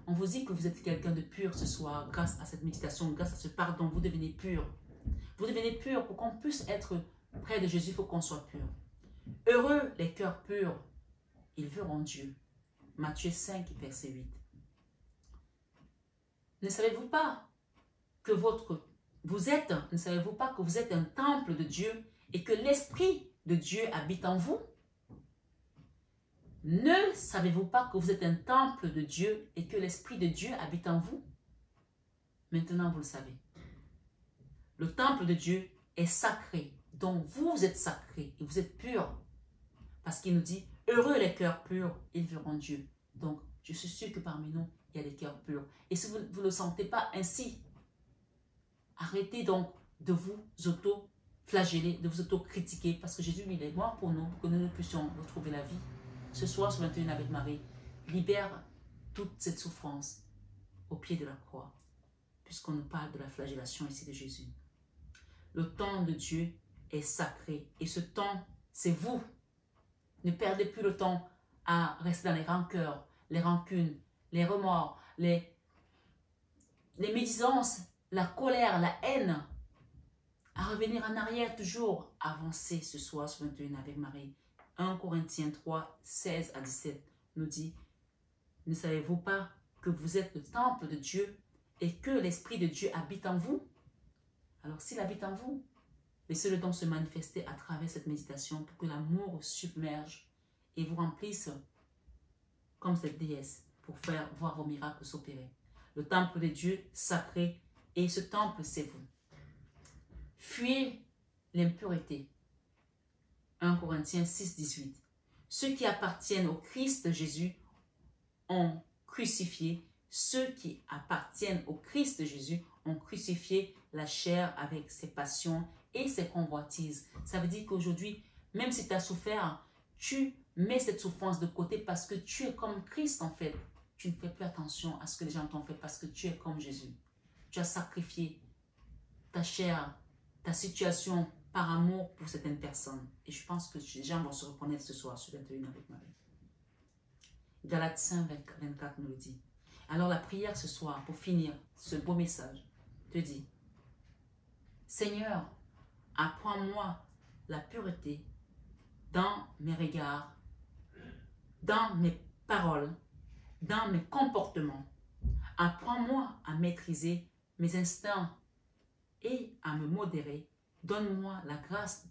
On vous dit que vous êtes quelqu'un de pur ce soir, grâce à cette méditation, grâce à ce pardon, vous devenez pur. Vous devenez pur. Pour qu'on puisse être près de Jésus, il faut qu'on soit pur. Heureux les cœurs purs, ils verront Dieu. Matthieu 5, verset 8. Ne savez-vous pas que ne savez-vous pas que vous êtes un temple de Dieu et que l'Esprit de Dieu habite en vous? Ne savez-vous pas que vous êtes un temple de Dieu et que l'Esprit de Dieu habite en vous? Maintenant, vous le savez. Le temple de Dieu est sacré. Donc, vous êtes sacré et vous êtes pur. Parce qu'il nous dit, heureux les cœurs purs, ils verront Dieu. Donc, je suis sûr que parmi nous, il y a des cœurs purs. Et si vous ne le sentez pas ainsi, arrêtez donc de vous auto-flageller, de vous auto-critiquer. Parce que Jésus, il est mort pour nous, pour que nous puissions retrouver la vie. Ce soir, sur 21 avec Marie, libère toute cette souffrance au pied de la croix, puisqu'on nous parle de la flagellation ici de Jésus. Le temps de Dieu est sacré et ce temps, c'est vous. Ne perdez plus le temps à rester dans les rancœurs, les rancunes, les remords, les médisances, la colère, la haine. À revenir en arrière toujours, avancer ce soir sur 21 avec Marie. 1 Corinthiens 3, 16 à 17 nous dit, ne savez-vous pas que vous êtes le temple de Dieu et que l'Esprit de Dieu habite en vous? Alors s'il habite en vous, laissez-le donc se manifester à travers cette méditation pour que l'amour submerge et vous remplisse comme cette déesse pour faire voir vos miracles s'opérer. Le temple de Dieu sacré et ce temple c'est vous. Fuyez l'impureté. 1 Corinthiens 6, 18. Ceux qui appartiennent au Christ Jésus ont crucifié. Ceux qui appartiennent au Christ Jésus ont crucifié la chair avec ses passions et ses convoitises. Ça veut dire qu'aujourd'hui, même si tu as souffert, tu mets cette souffrance de côté parce que tu es comme Christ en fait. Tu ne fais plus attention à ce que les gens t'ont fait parce que tu es comme Jésus. Tu as sacrifié ta chair, ta situation par amour pour certaines personnes. Et je pense que les gens vont se reconnaître ce soir sur 21 avec Marie. Galates 5, 24 nous le dit. Alors la prière ce soir, pour finir ce beau message, te dit, Seigneur, apprends-moi la pureté dans mes regards, dans mes paroles, dans mes comportements. Apprends-moi à maîtriser mes instincts et à me modérer. Donne-moi la grâce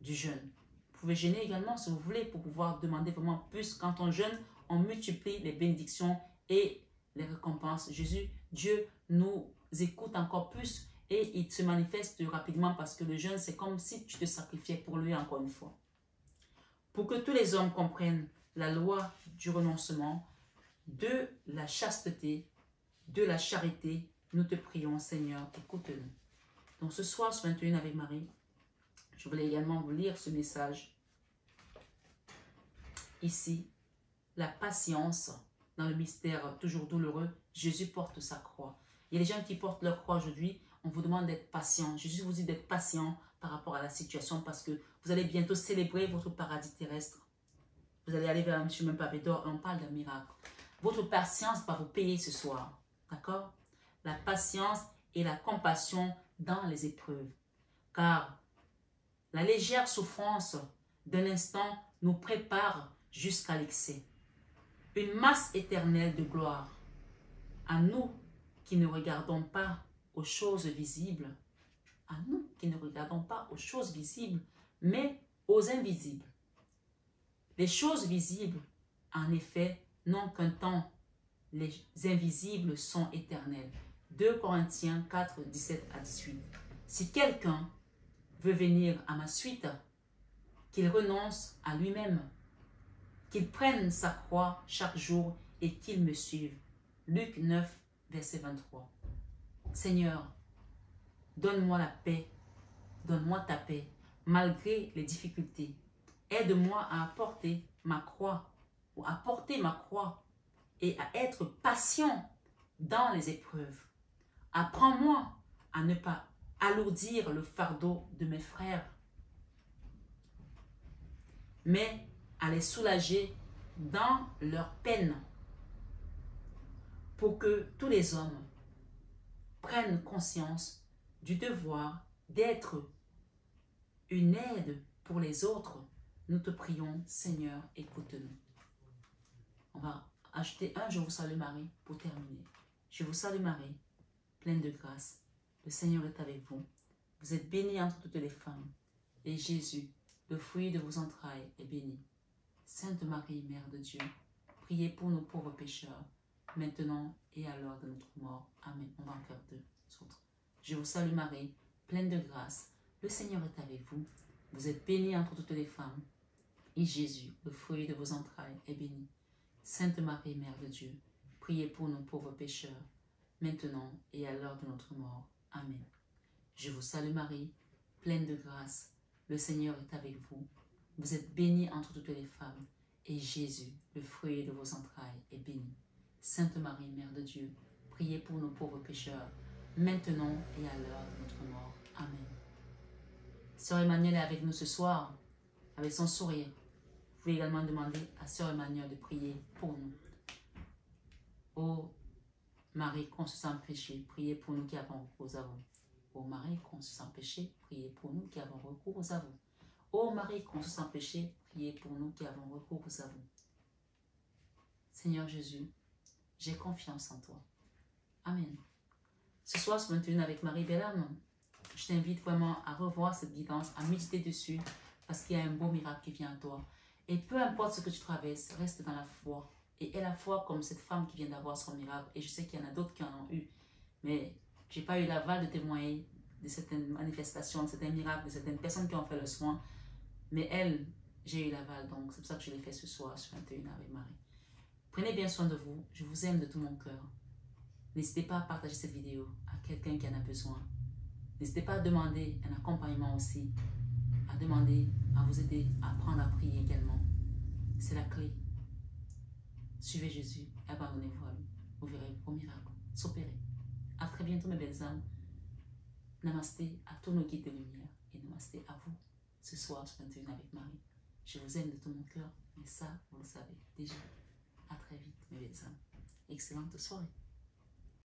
du jeûne. Vous pouvez jeûner également si vous voulez pour pouvoir demander vraiment plus. Quand on jeûne, on multiplie les bénédictions et les récompenses. Dieu nous écoute encore plus et il se manifeste rapidement parce que le jeûne, c'est comme si tu te sacrifiais pour lui encore une fois. Pour que tous les hommes comprennent la loi du renoncement, de la chasteté, de la charité, nous te prions, Seigneur, écoute-nous. Donc ce soir, sur 21 avec Marie, je voulais également vous lire ce message. Ici, la patience dans le mystère toujours douloureux, Jésus porte sa croix. Il y a des gens qui portent leur croix aujourd'hui, on vous demande d'être patient. Jésus vous dit d'être patient par rapport à la situation parce que vous allez bientôt célébrer votre paradis terrestre. Vous allez aller vers un chemin pavé d'or et on parle d'un miracle. Votre patience va vous payer ce soir. D'accord? La patience et la compassion dans les épreuves. Car la légère souffrance d'un instant nous prépare jusqu'à l'excès. Une masse éternelle de gloire. À nous qui ne regardons pas aux choses visibles, à nous qui ne regardons pas aux choses visibles, mais aux invisibles. Les choses visibles, en effet, n'ont qu'un temps. Les invisibles sont éternels. 2 Corinthiens 4, 17 à 18. Si quelqu'un veut venir à ma suite, qu'il renonce à lui-même, qu'il prenne sa croix chaque jour et qu'il me suive. Luc 9, verset 23. Seigneur, donne-moi la paix, donne-moi ta paix, malgré les difficultés. Aide-moi à apporter ma croix, ou à porter ma croix, et à être patient dans les épreuves. Apprends-moi à ne pas alourdir le fardeau de mes frères, mais à les soulager dans leur peine, pour que tous les hommes prennent conscience du devoir d'être une aide pour les autres. Nous te prions, Seigneur, écoute-nous. On va ajouter un « Je vous salue Marie » pour terminer. Je vous salue Marie, pleine de grâce. Le Seigneur est avec vous. Vous êtes bénie entre toutes les femmes. Et Jésus, le fruit de vos entrailles, est béni. Sainte Marie, Mère de Dieu, priez pour nos pauvres pécheurs, maintenant et à l'heure de notre mort. Amen. On va en faire deux autres. Je vous salue Marie, pleine de grâce. Le Seigneur est avec vous. Vous êtes bénie entre toutes les femmes. Et Jésus, le fruit de vos entrailles, est béni. Sainte Marie, Mère de Dieu, priez pour nos pauvres pécheurs, maintenant et à l'heure de notre mort. Amen. Je vous salue Marie, pleine de grâce. Le Seigneur est avec vous. Vous êtes bénie entre toutes les femmes. Et Jésus, le fruit de vos entrailles, est béni. Sainte Marie, Mère de Dieu, priez pour nos pauvres pécheurs, maintenant et à l'heure de notre mort. Amen. Sœur Emmanuel est avec nous ce soir, avec son sourire. Vous pouvez également demander à Sœur Emmanuel de prier pour nous. Ô Marie, conçue sans péché, priez pour nous qui avons recours à vous. Ô Marie, conçue sans péché, priez pour nous qui avons recours à vous. Ô Marie, conçue sans péché, priez pour nous qui avons recours à vous. Seigneur Jésus, j'ai confiance en toi. Amen. Ce soir, ce 21 avec Marie Belle-Âme, je t'invite vraiment à revoir cette guidance, à méditer dessus, parce qu'il y a un beau miracle qui vient à toi. Et peu importe ce que tu traverses, reste dans la foi. Et aie la foi comme cette femme qui vient d'avoir son miracle. Et je sais qu'il y en a d'autres qui en ont eu. Mais je n'ai pas eu l'aval de témoigner de certaines manifestations, de certains miracles, de certaines personnes qui ont fait le soin. Mais elle, j'ai eu l'aval. Donc c'est pour ça que je l'ai fait ce soir sur 21 avec Marie. Prenez bien soin de vous. Je vous aime de tout mon cœur. N'hésitez pas à partager cette vidéo à quelqu'un qui en a besoin. N'hésitez pas à demander un accompagnement aussi. À demander, à vous aider à apprendre à prier également. C'est la clé. Suivez Jésus, abandonnez-vous à lui. Vous verrez vos miracles s'opérer. À très bientôt mes belles âmes. Namasté à tous nos guides de lumière et namasté à vous ce soir sur 21 avec Marie. Je vous aime de tout mon cœur, mais ça, vous le savez déjà. À très vite mes belles âmes. Excellente soirée.